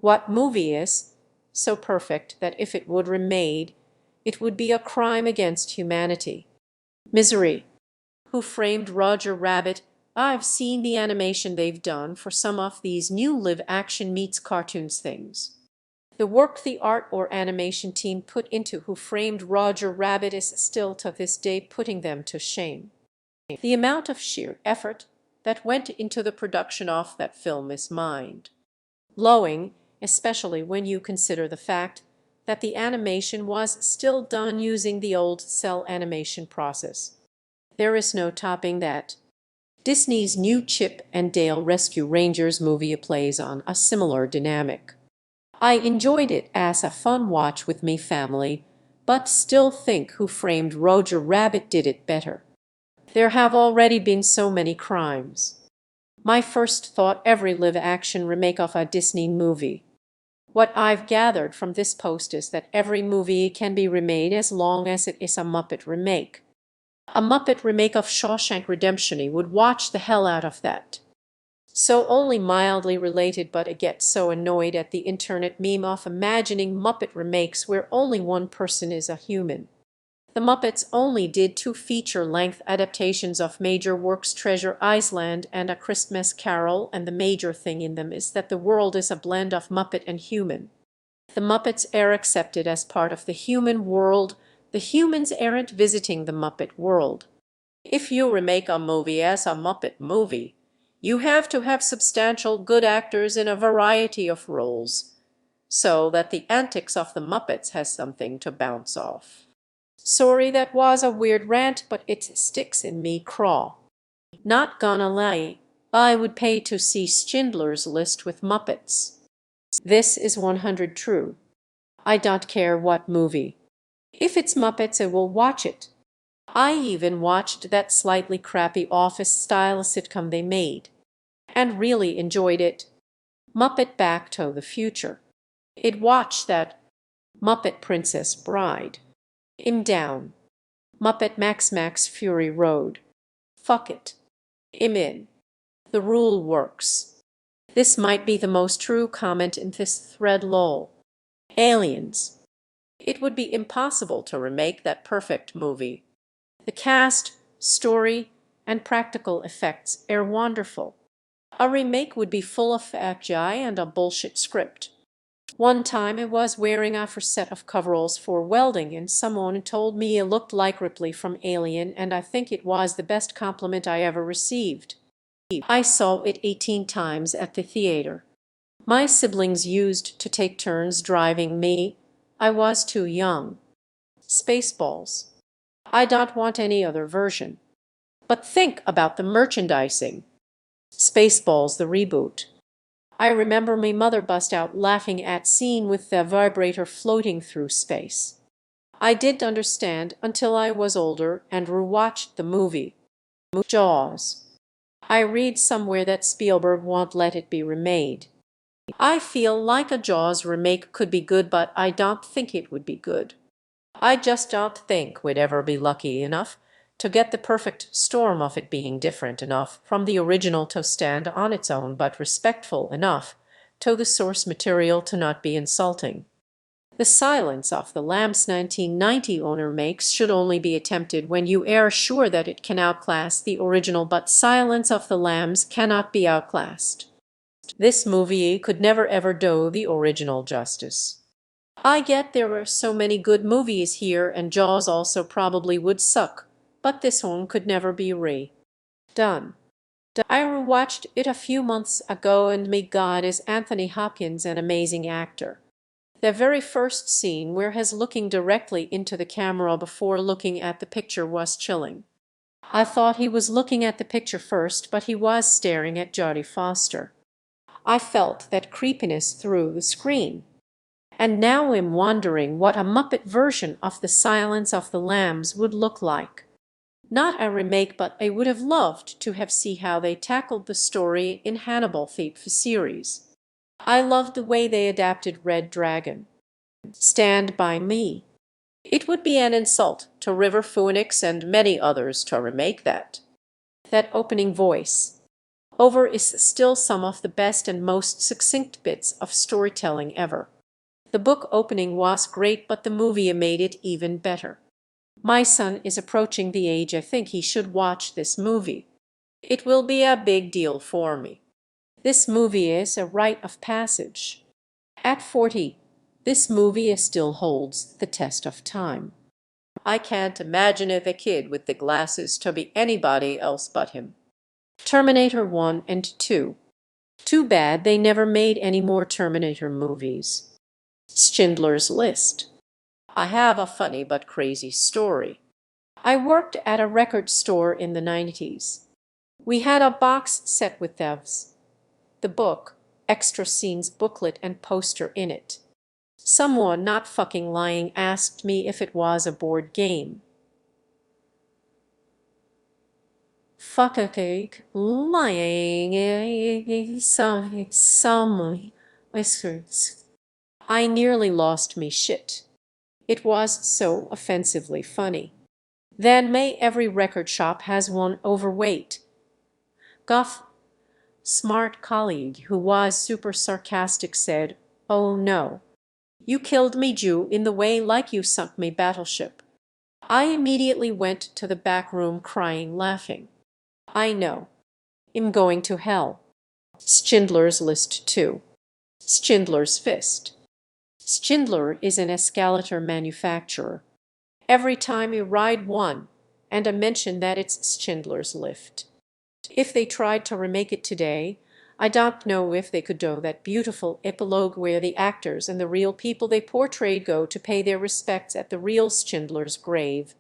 What movie is so perfect that if it would remade, it would be a crime against humanity? Misery. Who Framed Roger Rabbit? I've seen the animation they've done for some of these new live action meets cartoons things. The work the art or animation team put into Who Framed Roger Rabbit is still to this day putting them to shame. The amount of sheer effort that went into the production of that film is mind-blowing, especially when you consider the fact that the animation was still done using the old cell animation process. There is no topping that. Disney's new Chip and Dale Rescue Rangers movie plays on a similar dynamic. I enjoyed it as a fun watch with me family, but still think Who Framed Roger Rabbit did it better. There have already been so many crimes. My first thought every live-action remake of a Disney movie. What I've gathered from this post is that every movie can be remade as long as it is a Muppet remake. A Muppet remake of Shawshank Redemption would watch the hell out of that. So only mildly related, but I get so annoyed at the internet meme of imagining Muppet remakes where only one person is a human. The Muppets only did 2 feature-length adaptations of major works, Treasure Island and A Christmas Carol, and the major thing in them is that the world is a blend of Muppet and human. The Muppets are accepted as part of the human world, the humans aren't visiting the Muppet world. If you remake a movie as a Muppet movie, you have to have substantial good actors in a variety of roles, so that the antics of the Muppets has something to bounce off. Sorry, that was a weird rant, but it sticks in me craw. Not gonna lie, I would pay to see Schindler's List with Muppets. This is 100 true. I don't care what movie. If it's Muppets, I will watch it. I even watched that slightly crappy Office-style sitcom they made, and really enjoyed it. Muppet Back to the Future. I'd watch that. Muppet Princess Bride. I'm down. Muppet Max Fury Road. Fuck it. I'm in. The rule works. This might be the most true comment in this thread lol. Aliens. It would be impossible to remake that perfect movie. The cast, story, and practical effects are wonderful. A remake would be full of AGI and a bullshit script. One time I was wearing a set of coveralls for welding and someone told me I looked like Ripley from Alien, and I think it was the best compliment I ever received. I saw it 18 times at the theater. My siblings used to take turns driving me. I was too young. Spaceballs. I don't want any other version. But think about the merchandising. Spaceballs the reboot. I remember my mother bust out laughing at scene with the vibrator floating through space. I didn't understand until I was older and rewatched the movie. Jaws. I read somewhere that Spielberg won't let it be remade. I feel like a Jaws remake could be good, but I don't think it would be good. I just don't think we'd ever be lucky enough to get the perfect storm of it being different enough from the original to stand on its own, but respectful enough to the source material to not be insulting. The Silence of the Lambs 1990 owner makes should only be attempted when you are sure that it can outclass the original, but Silence of the Lambs cannot be outclassed. This movie could never ever do the original justice. I get there were so many good movies here, and Jaws also probably would suck, but this one could never be done. I rewatched it a few months ago, and my God, is Anthony Hopkins an amazing actor. The very first scene where he's looking directly into the camera before looking at the picture was chilling. I thought he was looking at the picture first, but he was staring at Jodie Foster. I felt that creepiness through the screen. And now I'm wondering what a Muppet version of The Silence of the Lambs would look like. Not a remake, but I would have loved to have seen how they tackled the story in Hannibal the series. I loved the way they adapted Red Dragon. Stand By Me. It would be an insult to River Phoenix and many others to remake that. That opening voice. Over is still some of the best and most succinct bits of storytelling ever. The book opening was great, but the movie made it even better. My son is approaching the age I think he should watch this movie. It will be a big deal for me. This movie is a rite of passage. At 40, this movie still holds the test of time. I can't imagine if a kid with the glasses to be anybody else but him. Terminator 1 and 2. Too bad they never made any more Terminator movies. Schindler's List. I have a funny but crazy story. I worked at a record store in the 90s. We had a box set with the book, extra scenes booklet and poster in it. Someone not fucking lying asked me if it was a board game. Fucking lying. Some whiskers. I nearly lost me shit. It was so offensively funny. Then may every record shop has one overweight, guff, smart colleague who was super sarcastic said, "Oh no. You killed me Jew in the way like you sunk me battleship." I immediately went to the back room crying, laughing. I know. I'm going to hell. Schindler's List 2. Schindler's Fist. Schindler is an escalator manufacturer. Every time you ride one, and I mention that it's Schindler's Lift. If they tried to remake it today, I don't know if they could do that beautiful epilogue where the actors and the real people they portrayed go to pay their respects at the real Schindler's grave.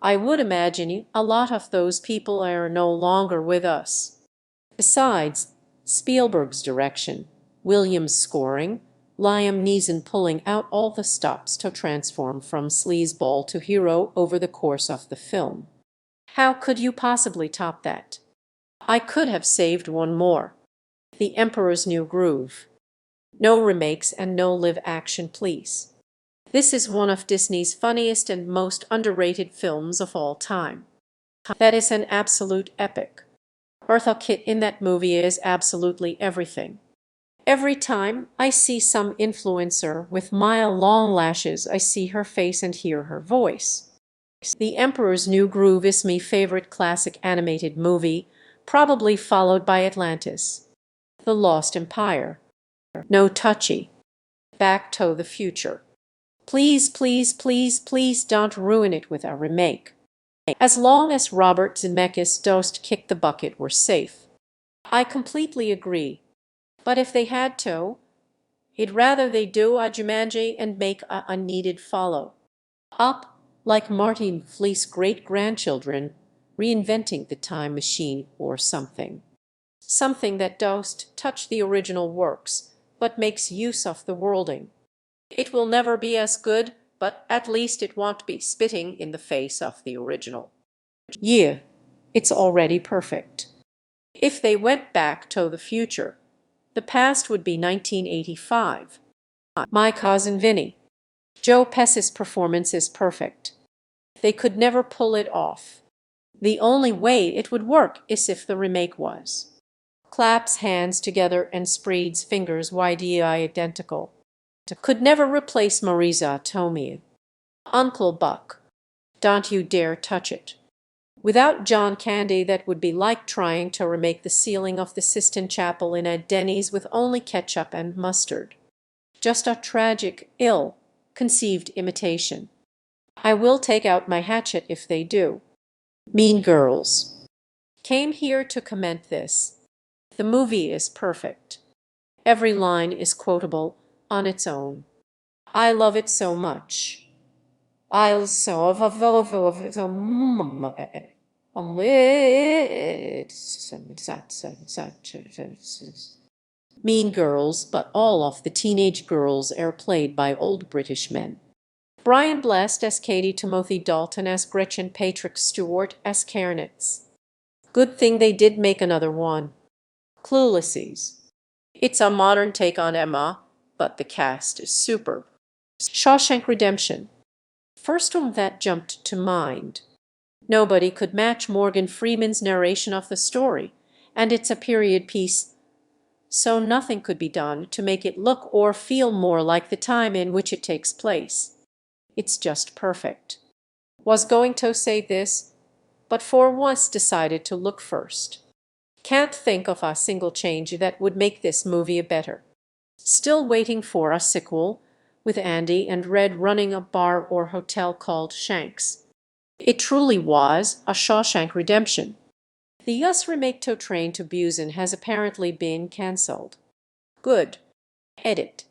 I would imagine a lot of those people are no longer with us. Besides, Spielberg's direction, Williams' scoring, Liam Neeson pulling out all the stops to transform from sleazeball to hero over the course of the film. How could you possibly top that? I could have saved one more. The Emperor's New Groove. No remakes and no live action, please. This is one of Disney's funniest and most underrated films of all time. That is an absolute epic. Eartha Kitt in that movie is absolutely everything. Every time I see some influencer with mile-long lashes, I see her face and hear her voice. The Emperor's New Groove is my favorite classic animated movie, probably followed by Atlantis. The Lost Empire. No touchy. Back to the Future. Please, please, please, please don't ruin it with a remake. As long as Robert Zemeckis doesn't kick the bucket, we're safe. I completely agree. But if they had to, I'd rather they do a Jumanji and make a unneeded follow-up, like Marty McFly's great-grandchildren, reinventing the time machine or something. Something that doesn't touch the original works, but makes use of the worlding. It will never be as good, but at least it won't be spitting in the face of the original. Yeah, it's already perfect. If they went back to the future, the past would be 1985. My Cousin Vinny. Joe Pesci's performance is perfect. They could never pull it off. The only way it would work is if the remake was. Claps hands together and spreads fingers YDI identical. Could never replace Marisa Tomei. Uncle Buck. Don't you dare touch it. Without John Candy, that would be like trying to remake the ceiling of the Sistine Chapel in a Denny's with only ketchup and mustard. Just a tragic, ill-conceived imitation. I will take out my hatchet if they do. Mean Girls. Came here to comment this. The movie is perfect. Every line is quotable on its own. I love it so much. I'll so Mean Girls, but all of the teenage girls are played by old British men. Brian Blessed as Katie, Timothy Dalton as Gretchen, Patrick Stewart as Cairnitz. Good thing they did make another one. Cluelessies. It's a modern take on Emma, but the cast is superb. Shawshank Redemption. First one that jumped to mind. Nobody could match Morgan Freeman's narration of the story, and it's a period piece, so nothing could be done to make it look or feel more like the time in which it takes place. It's just perfect. Was going to say this, but for once decided to look first. Can't think of a single change that would make this movie better. Still waiting for a sequel, with Andy and Red running a bar or hotel called Shank's. It truly was a Shawshank Redemption. The US remake to Train to Busan has apparently been cancelled. Good. Edit.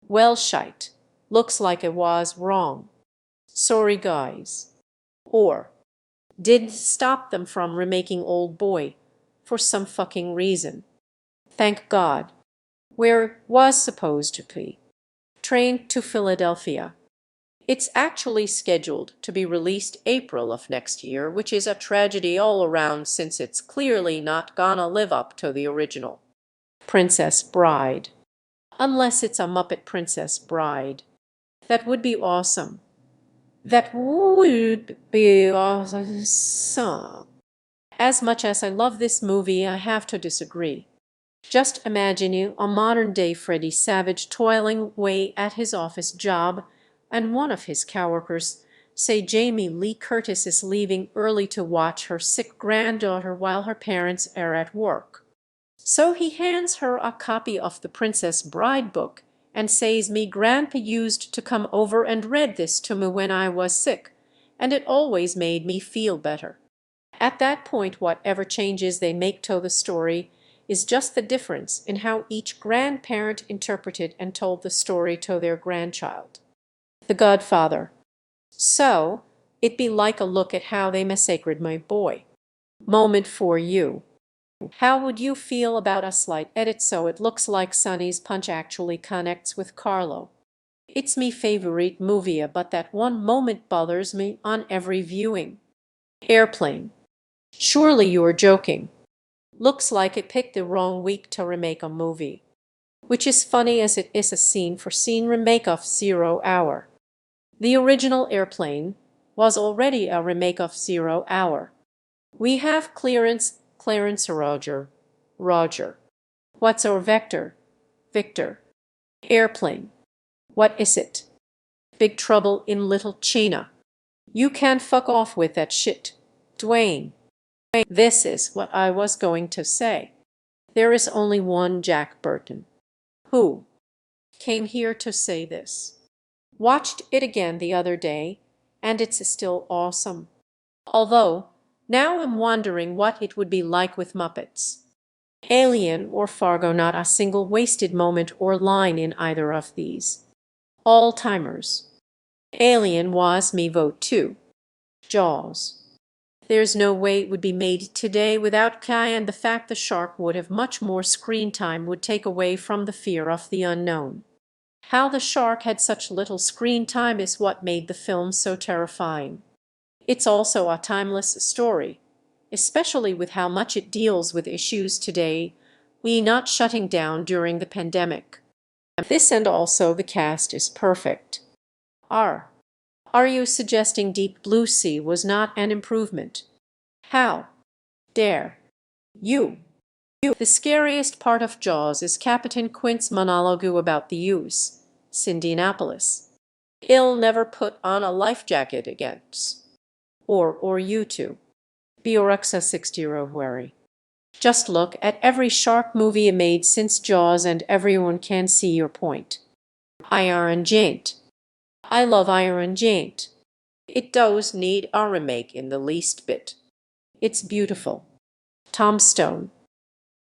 Well shite. Looks like it was wrong. Sorry guys. Or didn't stop them from remaking Old Boy for some fucking reason. Thank God. Where it was supposed to be. Train to Philadelphia. It's actually scheduled to be released April of next year, which is a tragedy all around since it's clearly not gonna live up to the original. Princess Bride. Unless it's a Muppet Princess Bride. That would be awesome. That would be awesome. As much as I love this movie, I have to disagree. Just imagine you a modern-day Freddy Savage toiling away at his office job, and one of his coworkers, say Jamie Lee Curtis, is leaving early to watch her sick granddaughter while her parents are at work. So he hands her a copy of the Princess Bride book and says, "Me grandpa used to come over and read this to me when I was sick, and it always made me feel better." At that point, whatever changes they make to the story is just the difference in how each grandparent interpreted and told the story to their grandchild. The Godfather. So, it'd be like a look at how they massacred my boy. Moment for you. How would you feel about a slight edit so it looks like Sonny's punch actually connects with Carlo? It's me favorite movie, but that one moment bothers me on every viewing. Airplane. Surely you are joking. Looks like it picked the wrong week to remake a movie. Which is funny as it is a scene-for-scene remake of 0 Hour. The original Airplane was already a remake of 0 Hour. We have Clarence Roger. What's our vector? Victor. Airplane. What is it? Big Trouble in Little China. You can fuck off with that shit, Dwayne. This is what I was going to say. There is only one Jack Burton. Who came here to say this. Watched it again the other day, and it's still awesome. Although, now I'm wondering what it would be like with Muppets. Alien or Fargo, not a single wasted moment or line in either of these. All-timers. Alien was me vote too. Jaws. There's no way it would be made today without Kai, and the fact the shark would have much more screen time would take away from the fear of the unknown. How the shark had such little screen time is what made the film so terrifying. It's also a timeless story, especially with how much it deals with issues today, we not shutting down during the pandemic. This and also the cast is perfect. Are you suggesting Deep Blue Sea was not an improvement? How dare you? The scariest part of Jaws is Captain Quint's monologue about the use, Indianapolis. I'll never put on a life jacket again. Or you two. Biorexa 60 worry. Just look at every shark movie made since Jaws and everyone can see your point. Iron Giant. I love Iron Giant. It does need a remake in the least bit. It's beautiful. Tom Stone.